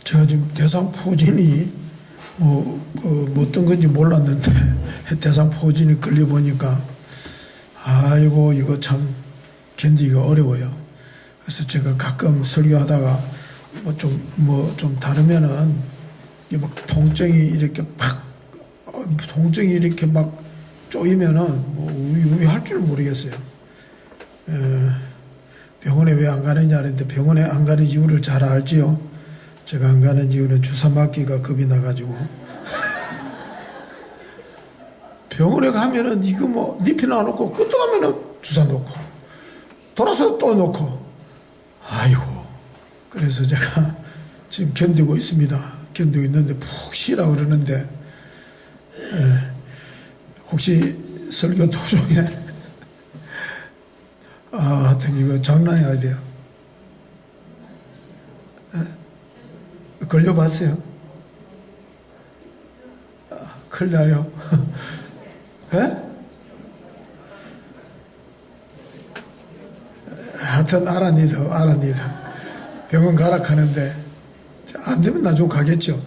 제가 지금 대상포진이 어떤 건지 몰랐는데 대상포진이 걸려보니까 아이고 이거 참 견디기가 어려워요. 그래서 제가 가끔 설교하다가 좀 다르면은 이게 막 통증이 이렇게 막 쪼이면은 우유할 줄 모르겠어요. 병원에 왜 안 가느냐 하는데 병원에 안 가는 이유를 잘 알지요. 제가 안 가는 이유는 주사 맞기가 겁이 나가지고 병원에 가면은 이거 잎이 놔놓고 끝도 가면은 주사 놓고 돌아서 또 놓고 아이고 그래서 제가 지금 견디고 있습니다. 견디고 있는데 푹 쉬라 그러는데 혹시 설교 도중에 하여튼 이거 장난이 아니에요. 걸려봤어요? 큰일 나요. 하여튼 알아니다. 병원 가라 하는데 안 되면 나중에 가겠죠.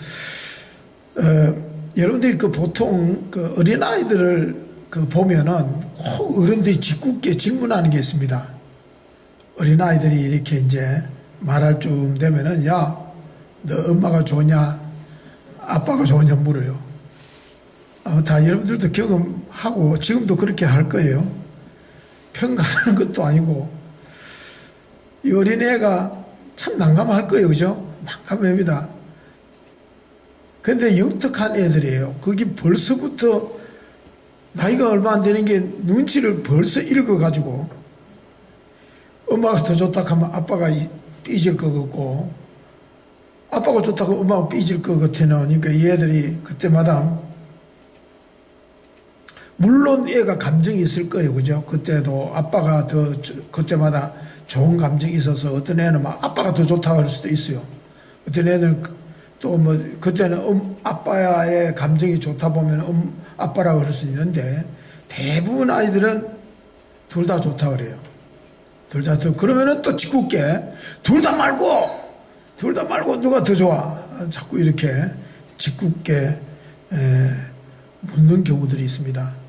여러분들이 보통 어린아이들을 보면은 꼭 어른들이 짓궂게 질문하는 게 있습니다. 어린아이들이 이렇게 이제 말할 쯤 되면은 야, 너 엄마가 좋냐? 아빠가 좋냐 물어요. 다 여러분들도 경험하고 지금도 그렇게 할 거예요. 평가하는 것도 아니고 이 어린애가 참 난감할 거예요. 그죠? 난감합니다. 근데 영특한 애들이에요. 거기 벌써부터 나이가 얼마 안 되는 게 눈치를 벌써 읽어가지고 엄마가 더 좋다 하면 아빠가 삐질 것 같고 아빠가 좋다고 엄마가 삐질 것 같아요. 그러니까 이 애들이 그때마다 물론 애가 감정이 있을 거예요. 그죠? 그때도 아빠가 그때마다 좋은 감정이 있어서 어떤 애는 막 아빠가 더 좋다고 할 수도 있어요. 어떤 애는 또 그때는 아빠의 감정이 좋다 보면 아빠라고 할 수 있는데 대부분 아이들은 둘 다 좋다 그래요. 둘 다 그러면은 또 짓궂게 둘 다 말고 누가 더 좋아? 자꾸 이렇게 짓궂게 묻는 경우들이 있습니다.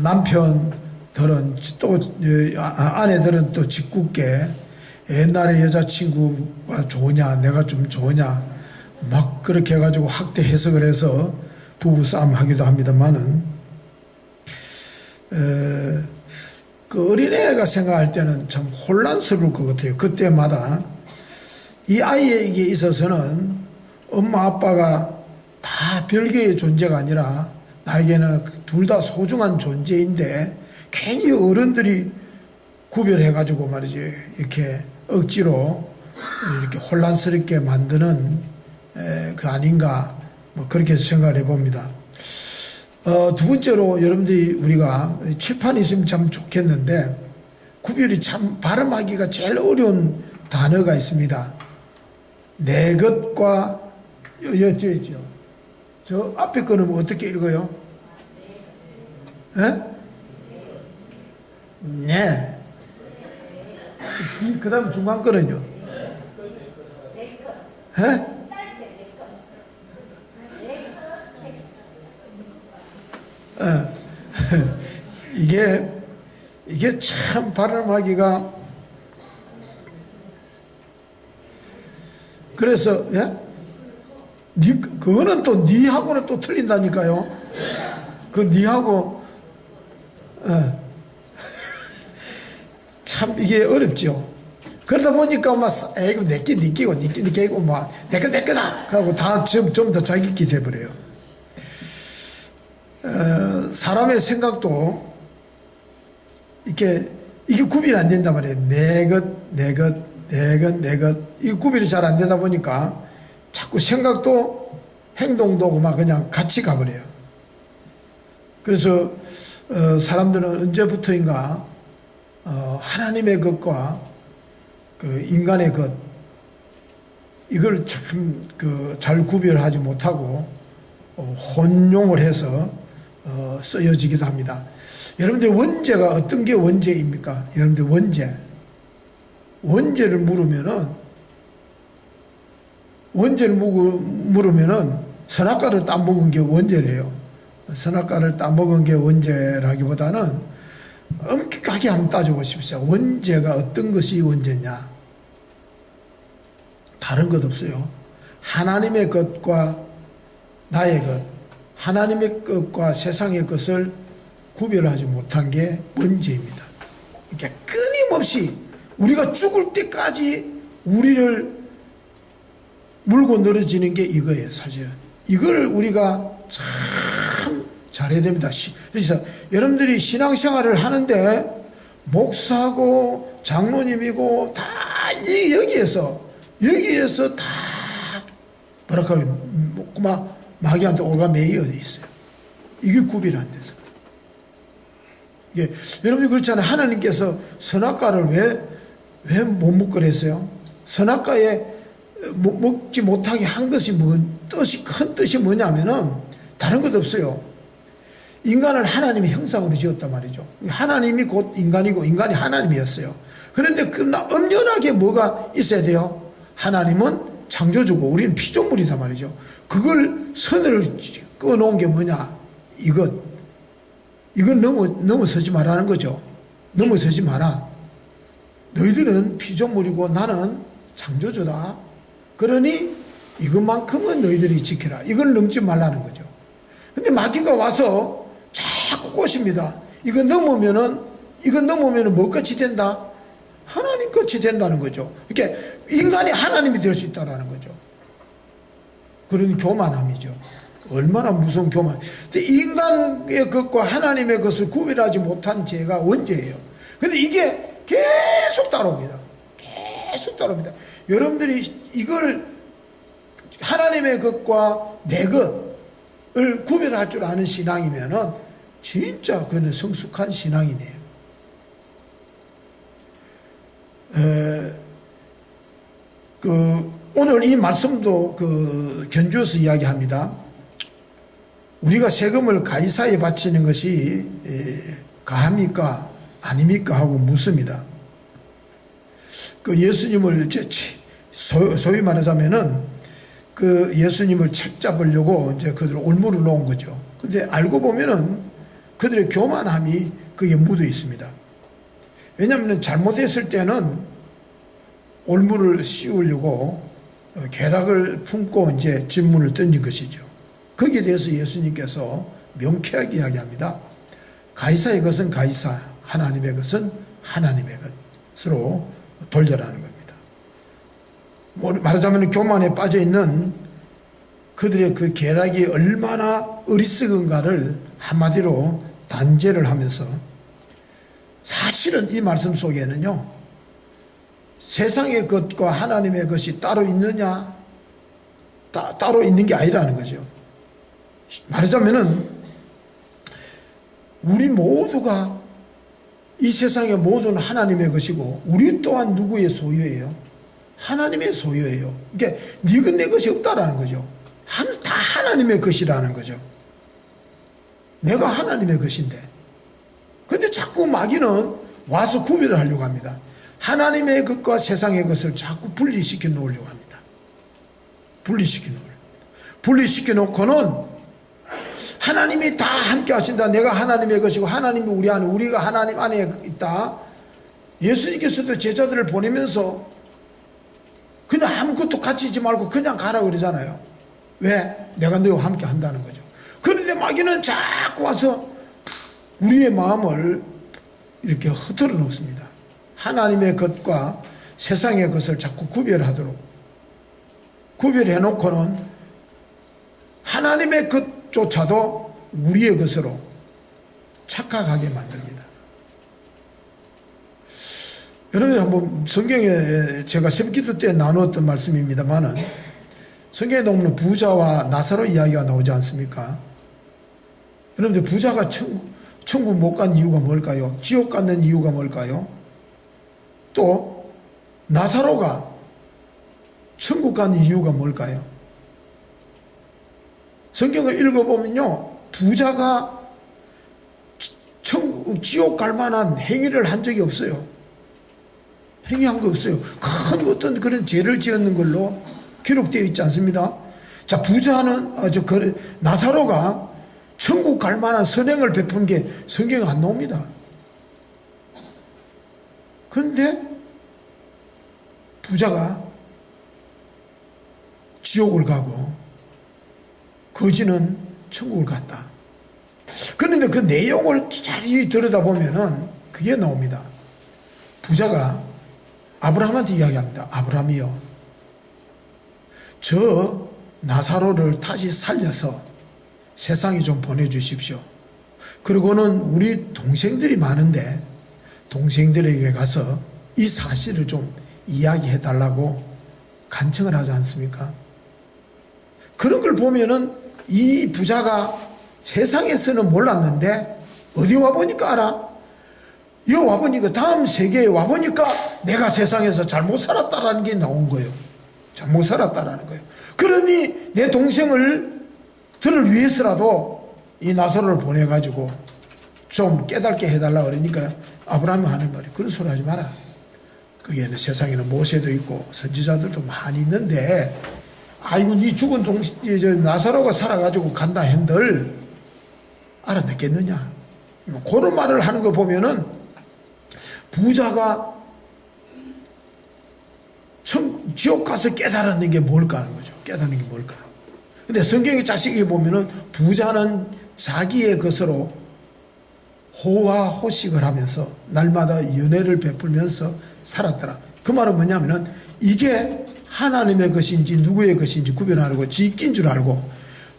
남편들은 또 아내들은 또 짓궂게 옛날에 여자친구가 좋으냐 내가 좀 좋으냐 막 그렇게 해가지고 학대 해석을 해서 부부싸움 하기도 합니다만은 그 어린애가 생각할 때는 참 혼란스러울 것 같아요. 그때마다 이 아이에게 있어서는 엄마 아빠가 다 별개의 존재가 아니라 나에게는 둘 다 소중한 존재인데 괜히 어른들이 구별해가지고 말이지 이렇게 억지로 이렇게 혼란스럽게 만드는 그 아닌가 그렇게 생각을 해봅니다. 두 번째로 여러분들이 우리가 칠판이 있으면 참 좋겠는데 구별이 참 발음하기가 제일 어려운 단어가 있습니다. 내 것과 저 앞에 거는 어떻게 읽어요? 네. 그 다음 중간 거는요? 이게 참 발음하기가 그래서 그거는 또 니하고는 또 틀린다니까요. 그 니하고 참 이게 어렵죠. 그러다 보니까 에이구 내끼 니끼고 니끼 니끼고 내 거다 하고 다 좀 더 자기끼 돼버려요. 사람의 생각도 이게 구별이 안 된단 말이에요. 내 것 이 구별이 잘 안 되다 보니까 자꾸 생각도 행동도 막 그냥 같이 가버려요. 그래서 사람들은 언제부터인가 하나님의 것과 그 인간의 것 이걸 참 잘 구별하지 못하고 혼용을 해서 쓰여지기도 합니다. 여러분들 원죄가 어떤 게 원죄입니까? 여러분들 원죄를 물으면은 선악과를 따먹은 게 원죄래요. 선악과를 따먹은 게 원죄라기보다는 엄격하게 한번 따져보십시오. 원죄가 어떤 것이 원죄냐? 다른 것 없어요. 하나님의 것과 나의 것, 하나님의 것과 세상의 것을 구별하지 못한 게 원죄입니다. 그러니까 끊임없이 우리가 죽을 때까지 우리를 물고 늘어지는 게 이거예요, 사실은. 이걸 우리가 참 잘해야 됩니다. 그래서 여러분들이 신앙생활을 하는데 목사고 장로님이고 다 여기에서 다 뭐랄까 마귀한테 올가매여 있어요. 이게 구별이 안 돼서. 이게 여러분이 그렇잖아요. 하나님께서 선악과를 왜 못 먹고 그랬어요? 선악과에 먹지 못하게 한 것이 큰 뜻이 뭐냐면은 다른 것 없어요. 인간을 하나님의 형상으로 지었단 말이죠. 하나님이 곧 인간이고 인간이 하나님이었어요. 그런데 그러나 엄연하게 뭐가 있어야 돼요? 하나님은 창조주고 우리는 피조물이단 말이죠. 그걸 선을 꺼놓은 게 뭐냐? 이건 넘어서지 말라는 거죠. 넘어서지 마라. 너희들은 피조물이고 나는 창조주다. 그러니 이것만큼은 너희들이 지켜라. 이걸 넘지 말라는 거죠. 근데 마귀가 와서 자꾸 꼬십니다. 이거 넘으면은 뭐같이 된다? 하나님 같이 된다는 거죠. 그러니까 인간이 하나님이 될 수 있다는 거죠. 그런 교만함이죠. 얼마나 무서운 교만. 인간의 것과 하나님의 것을 구별하지 못한 죄가 원죄예요. 근데 이게 계속 따라옵니다. 계속 따라옵니다. 여러분들이 이걸 하나님의 것과 내 것을 구별할 줄 아는 신앙이면은 진짜 그는 성숙한 신앙이네요. 오늘 이 말씀도 견주어서 이야기합니다. 우리가 세금을 가이사에 바치는 것이 가합니까? 아닙니까? 하고 묻습니다. 예수님을 소위 말하자면은 예수님을 책 잡으려고 이제 그들 올무를 놓은 거죠. 근데 알고 보면은 그들의 교만함이 거기에 묻어 있습니다. 왜냐하면 잘못했을 때는 올무를 씌우려고 계략을 품고 이제 질문을 던진 것이죠. 거기에 대해서 예수님께서 명쾌하게 이야기합니다. 가이사의 것은 가이사, 하나님의 것은 하나님의 것으로 돌려라는 겁니다. 말하자면 교만에 빠져 있는 그들의 그 계략이 얼마나 어리석은가를 한마디로 단죄를 하면서 사실은 이 말씀 속에는요, 세상의 것과 하나님의 것이 따로 있느냐? 따로 있는 게 아니라는 거죠. 말하자면은 우리 모두가 이 세상의 모든 하나님의 것이고 우리 또한 누구의 소유예요? 하나님의 소유예요. 그러니까 네것 내 것이 없다라는 거죠. 다 하나님의 것이라는 거죠. 내가 하나님의 것인데. 근데 자꾸 마귀는 와서 구별을 하려고 합니다. 하나님의 것과 세상의 것을 자꾸 분리시켜 놓으려고 합니다. 분리시켜 놓고는 하나님이 다 함께 하신다. 내가 하나님의 것이고 하나님이 우리 안에, 우리가 하나님 안에 있다. 예수님께서도 제자들을 보내면서 그냥 아무것도 같이 있지 말고 그냥 가라 그러잖아요. 왜? 내가 너희와 함께 한다는 거죠. 그런데 마귀는 자꾸 와서 우리의 마음을 이렇게 흐트러 놓습니다. 하나님의 것과 세상의 것을 자꾸 구별하도록 구별해 놓고는 하나님의 것조차도 우리의 것으로 착각하게 만듭니다. 여러분 한번 성경에 제가 새벽기도 때 나누었던 말씀입니다만은 성경에 보면 부자와 나사로 이야기가 나오지 않습니까? 여러분들 부자가 천국 못 간 이유가 뭘까요? 지옥 가는 이유가 뭘까요? 또 나사로가 천국 가는 이유가 뭘까요? 성경을 읽어보면요, 부자가 지옥 갈 만한 행위를 한 적이 없어요. 행위한 거 없어요. 큰 어떤 그런 죄를 지었는 걸로 기록되어 있지 않습니다. 자, 부자는, 나사로가 천국 갈 만한 선행을 베푼 게 성경에 안 나옵니다. 그런데 부자가 지옥을 가고 거지는 천국을 갔다. 그런데 그 내용을 자세히 들여다보면은 그게 나옵니다. 부자가 아브라함한테 이야기합니다. 아브라함이요, 저 나사로를 다시 살려서 세상에 좀 보내주십시오. 그리고는 우리 동생들이 많은데 동생들에게 가서 이 사실을 좀 이야기해 달라고 간청을 하지 않습니까? 그런 걸 보면은 이 부자가 세상에서는 몰랐는데 어디 와보니까 알아. 여기 와보니까 다음 세계에 와보니까 내가 세상에서 잘못 살았다라는 게 나온 거예요. 잘못 살았다라는 거예요. 그러니 내 동생들을 위해서라도 이 나사로를 보내가지고 좀 깨닫게 해달라 그러니까 아브라함이 하는 말이, 그런 소리 하지 마라. 거기에는 세상에는 모세도 있고 선지자들도 많이 있는데, 아이고 네 죽은 나사로가 살아가지고 간다 한들 알아듣겠느냐. 그런 말을 하는 거 보면은 부자가 지옥 가서 깨달았는 게 뭘까 하는 거죠. 깨닫는 게 뭘까. 근데 성경의 자식이 보면은 부자는 자기의 것으로 호화 호식을 하면서 날마다 연애를 베풀면서 살았더라. 그 말은 뭐냐면은 이게 하나님의 것인지 누구의 것인지 구별하려고 지 낀 줄 알고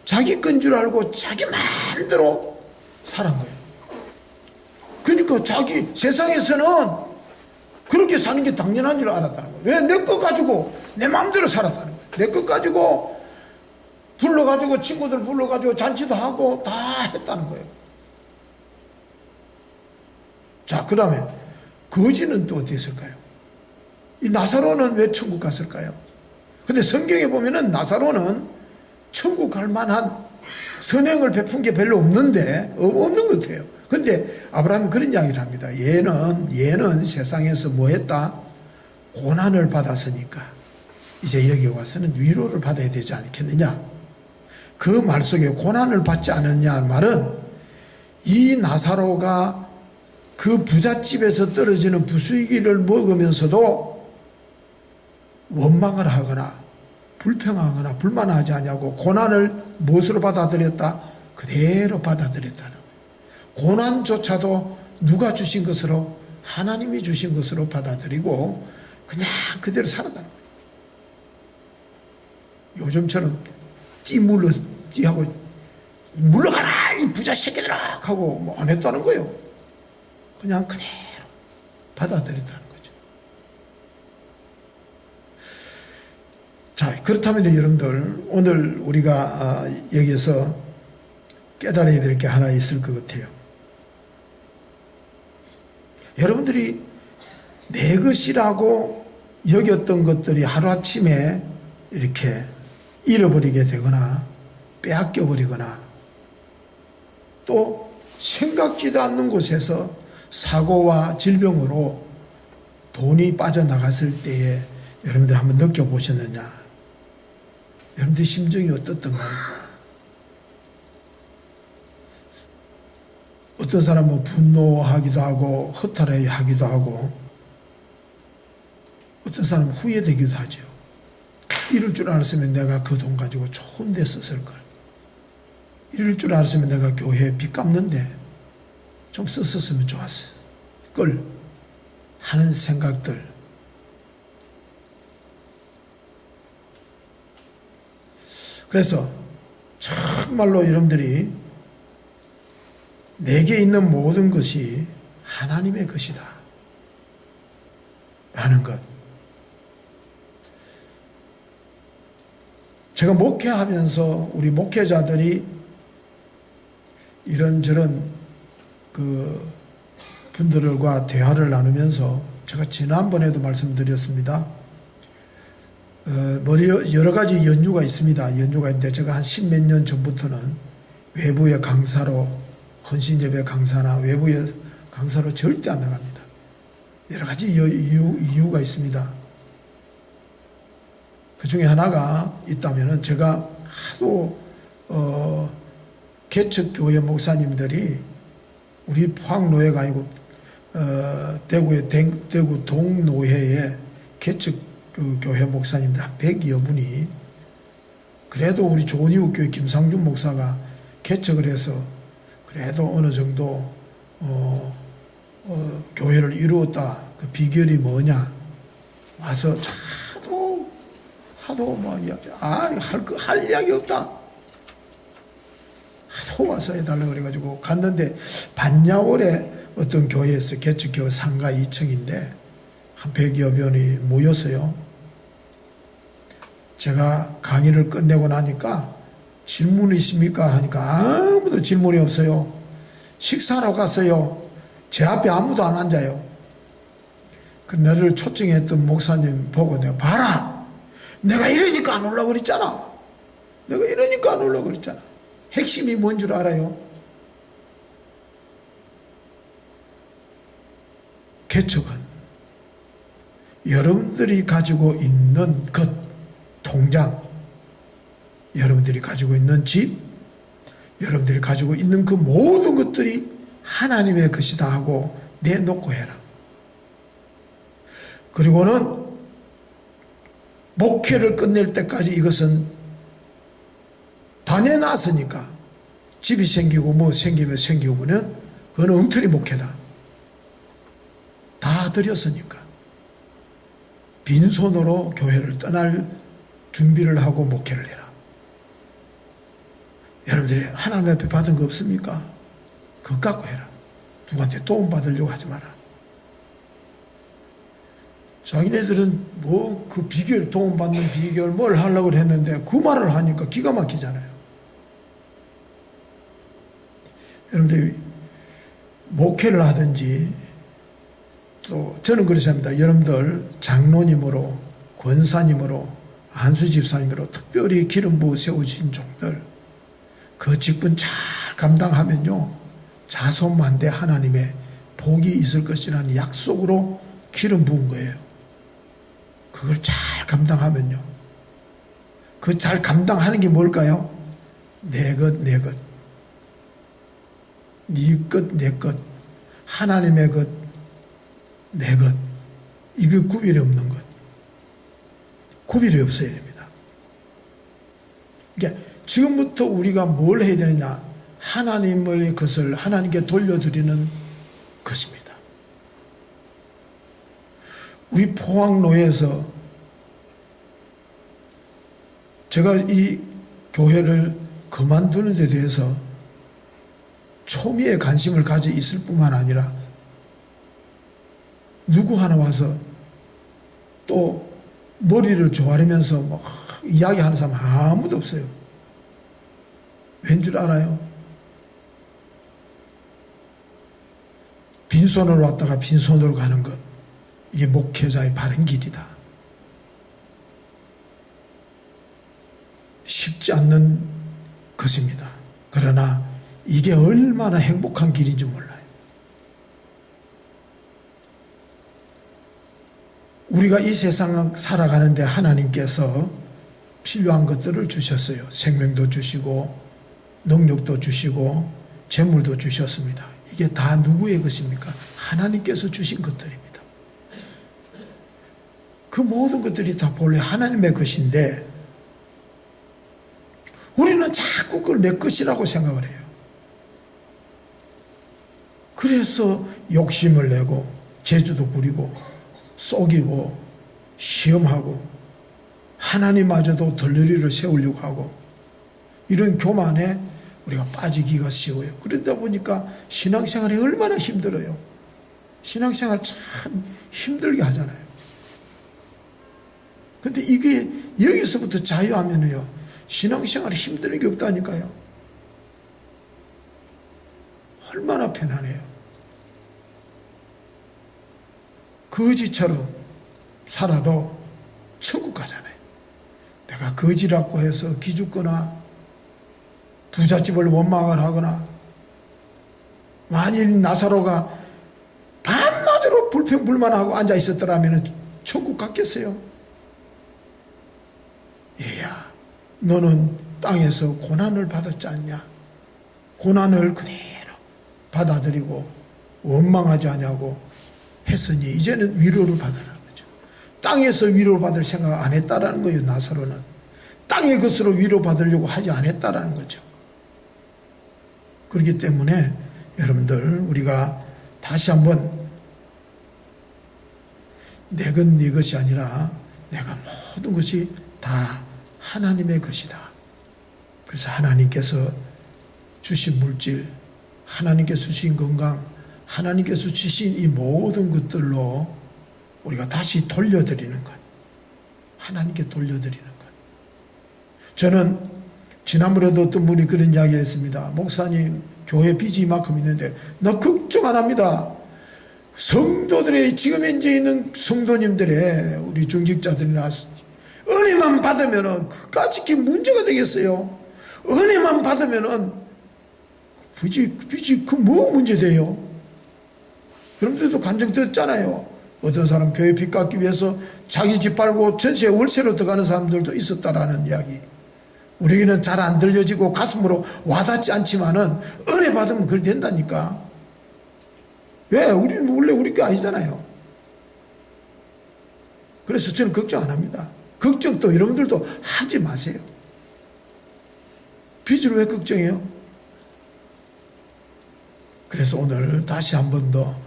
자기 건 줄 알고 자기 마음대로 살은 거예요. 그러니까 자기 세상에서는 그렇게 사는 게 당연한 줄 알았다는 거예요. 왜? 내 것 가지고 내 마음대로 살았다는 거예요. 내 것 가지고 불러가지고 친구들 불러가지고 잔치도 하고 다 했다는 거예요. 자, 그 다음에 거지는 또 어디 있을까요? 이 나사로는 왜 천국 갔을까요? 근데 성경에 보면은 나사로는 천국 갈 만한 선행을 베푼 게 별로 없는 것 같아요. 근데 아브라함이 그런 이야기를 합니다. 얘는 세상에서 뭐 했다? 고난을 받았으니까 이제 여기 와서는 위로를 받아야 되지 않겠느냐. 그 말 속에 고난을 받지 않았냐는 말은 이 나사로가 그 부잣집에서 떨어지는 부수기를 먹으면서도 원망을 하거나 불평하거나 불만하지 않냐고 고난을 무엇으로 받아들였다? 그대로 받아들였다는 거예요. 고난조차도 누가 주신 것으로, 하나님이 주신 것으로 받아들이고 그냥 그대로 살아가는 거예요. 요즘처럼 띠하고 물러가라 이 부자 새끼들아 하고 뭐 안 했다는 거예요. 그냥 그대로 받아들였다는 거죠. 자, 그렇다면 여러분들 오늘 우리가 여기서 깨달아야 될 게 하나 있을 것 같아요. 여러분들이 내 것이라고 여겼던 것들이 하루아침에 이렇게 잃어버리게 되거나 빼앗겨 버리거나 또 생각지도 않는 곳에서 사고와 질병으로 돈이 빠져나갔을 때에 여러분들 한번 느껴보셨느냐? 여러분들 심정이 어떻던가요? 어떤 사람은 분노하기도 하고 허탈해하기도 하고 어떤 사람은 후회되기도 하죠. 이럴 줄 알았으면 내가 그 돈 가지고 좋은 데 썼을걸. 이럴 줄 알았으면 내가 교회에 빚 갚는데 좀 썼었으면 좋았을 걸 하는 생각들. 그래서 정말로 여러분들이 내게 있는 모든 것이 하나님의 것이다 라는 것. 제가 목회하면서 우리 목회자들이 이런저런 그 분들과 대화를 나누면서 제가 지난번에도 말씀드렸습니다. 여러 가지 연유가 있습니다. 연유가 있는데 제가 한 십몇 년 전부터는 외부의 강사로 헌신예배 강사나 외부의 강사로 절대 안 나갑니다. 여러 가지 이유가 있습니다. 그 중에 하나가 있다면은 제가 하도 개척교회 목사님들이 우리 포항노회가 아니고 대구 동노회에 개척교회 목사님들 한 100여 분이 그래도 우리 좋은이웃교회 김상준 목사가 개척을 해서 그래도 어느 정도 교회를 이루었다. 그 비결이 뭐냐? 와서 하도 뭐 할 이야기 없다. 하도 와서 해달라고 그래가지고 갔는데 반야월에 어떤 교회에서 개척교회 상가 2층인데 한 100여 명이 모였어요. 제가 강의를 끝내고 나니까 질문 있습니까? 하니까 아무도 질문이 없어요. 식사하러 갔어요. 제 앞에 아무도 안 앉아요. 그 나를 초청했던 목사님 보고 내가 봐라. 내가 이러니까 안 오려고 그랬잖아. 내가 이러니까 안 오려고 그랬잖아. 핵심이 뭔 줄 알아요? 개척은 여러분들이 가지고 있는 것, 통장, 여러분들이 가지고 있는 집, 여러분들이 가지고 있는 그 모든 것들이 하나님의 것이다 하고 내놓고 해라. 그리고는 목회를 끝낼 때까지 이것은 다 내놨으니까 집이 생기고 뭐 생기면 그건 엉터리 목회다. 다 드렸으니까 빈손으로 교회를 떠날 준비를 하고 목회를 해라. 여러분들이 하나님 앞에 받은 거 없습니까? 그거 갖고 해라. 누구한테 도움 받으려고 하지 마라. 자기네들은 뭐 그 비결, 도움받는 비결 뭘 하려고 했는데 그 말을 하니까 기가 막히잖아요. 여러분들이 목회를 하든지 또 저는 그렇게 합니다. 여러분들 장로님으로, 권사님으로, 안수집사님으로 특별히 기름 부어 세우신 종들 그 직분 잘 감당하면요 자손만대 하나님의 복이 있을 것이라는 약속으로 기름 부은 거예요. 그걸 잘 감당하면요. 그 잘 감당하는 게 뭘까요? 내 것, 내 것. 네 것, 내 것. 하나님의 것, 내 것. 이거 구별이 없는 것. 구별이 없어야 됩니다. 그러니까 지금부터 우리가 뭘 해야 되느냐? 하나님의 것을 하나님께 돌려드리는 것입니다. 우리 포항노회에서 제가 이 교회를 그만두는 데 대해서 초미의 관심을 가지고 있을 뿐만 아니라 누구 하나 와서 또 머리를 조아리면서 막 이야기하는 사람 아무도 없어요. 왠 줄 알아요? 빈손으로 왔다가 빈손으로 가는 것. 이게 목회자의 바른 길이다. 쉽지 않는 것입니다. 그러나 이게 얼마나 행복한 길인지 몰라요. 우리가 이 세상 살아가는데 하나님께서 필요한 것들을 주셨어요. 생명도 주시고 능력도 주시고 재물도 주셨습니다. 이게 다 누구의 것입니까? 하나님께서 주신 것들입니다. 그 모든 것들이 다 본래 하나님의 것인데 우리는 자꾸 그걸 내 것이라고 생각을 해요. 그래서 욕심을 내고 재주도 부리고 속이고 시험하고 하나님마저도 덜러리를 세우려고 하고 이런 교만에 우리가 빠지기가 쉬워요. 그러다 보니까 신앙생활이 얼마나 힘들어요. 신앙생활 참 힘들게 하잖아요. 근데 이게 여기서부터 자유하면요 신앙생활이 힘드는 게 없다니까요. 얼마나 편하네요. 거지처럼 살아도 천국 가잖아요. 내가 거지라고 해서 기죽거나 부잣집을 원망을 하거나 만일 나사로가 밤낮으로 불평불만하고 앉아 있었더라면 천국 갔겠어요? 얘야, 너는 땅에서 고난을 받았지 않냐? 고난을 그대로 받아들이고 원망하지 않냐고 했으니 이제는 위로를 받으라는 거죠. 땅에서 위로를 받을 생각 안 했다라는 거예요. 나사로는 땅의 것으로 위로받으려고 하지 않았다라는 거죠. 그렇기 때문에 여러분들, 우리가 다시 한번 내 것 네 것이 아니라 내가 모든 것이 다 하나님의 것이다. 그래서 하나님께서 주신 물질, 하나님께서 주신 건강, 하나님께서 주신 이 모든 것들로 우리가 다시 돌려드리는 것, 하나님께 돌려드리는 것. 저는 지난번에도 어떤 분이 그런 이야기를 했습니다. 목사님, 교회 빚이 이만큼 있는데 나 걱정 안 합니다. 성도들의, 지금 현재 있는 성도님들의, 우리 중직자들이나 은혜만 받으면은 그까짓 게 문제가 되겠어요? 은혜만 받으면은 빚이 그 뭐 문제 돼요? 여러분들도 간증 듣잖아요. 어떤 사람 교회 빚 갚기 위해서 자기 집 팔고 전세 월세로 들어가는 사람들도 있었다라는 이야기. 우리에게는 잘 안 들려지고 가슴으로 와닿지 않지만은 은혜 받으면 그렇게 된다니까. 왜? 우리는 원래 우리 게 아니잖아요. 그래서 저는 걱정 안 합니다. 걱정도 여러분들도 하지 마세요. 빚을 왜 걱정해요? 그래서 오늘 다시 한 번 더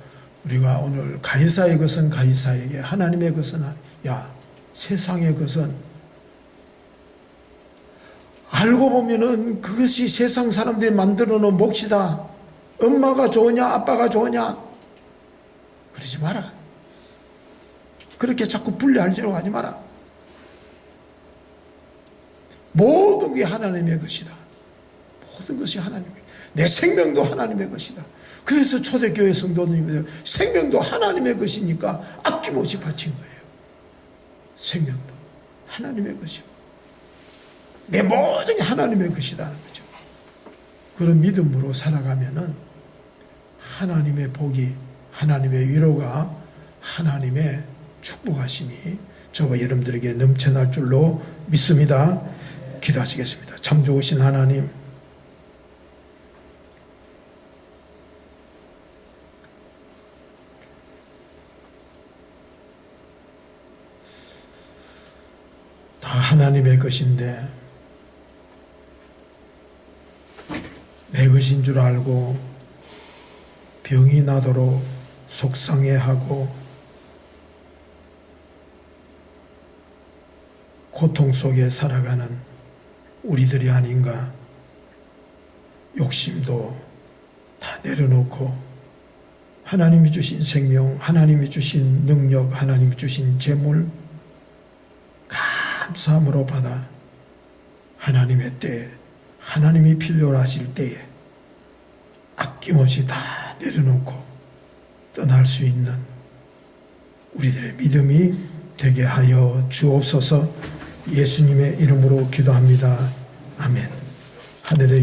우리가 오늘 가이사의 것은 가이사에게, 하나님의 것은 세상의 것은 알고 보면은 그것이 세상 사람들이 만들어 놓은 몫이다. 엄마가 좋으냐 아빠가 좋으냐 그러지 마라. 그렇게 자꾸 분리하려고 하지 마라. 모든 게 하나님의 것이다. 모든 것이 하나님의 것이다. 내 생명도 하나님의 것이다. 그래서 초대교회 성도님들 생명도 하나님의 것이니까 아낌없이 바친 거예요. 생명도 하나님의 것이고 내 모든 게 하나님의 것이라는 거죠. 그런 믿음으로 살아가면은 하나님의 복이, 하나님의 위로가, 하나님의 축복하심이 저와 여러분들에게 넘쳐날 줄로 믿습니다. 기도하시겠습니다. 참 좋으신 하나님, 다 하나님의 것인데 내 것인 줄 알고 병이 나도록 속상해하고 고통 속에 살아가는 우리들이 아닌가. 욕심도 다 내려놓고 하나님이 주신 생명, 하나님이 주신 능력, 하나님이 주신 재물 감사함으로 받아 하나님의 때에, 하나님이 필요로 하실 때에 아낌없이 다 내려놓고 떠날 수 있는 우리들의 믿음이 되게 하여 주옵소서. 예수님의 이름으로 기도합니다. 아멘. 하늘에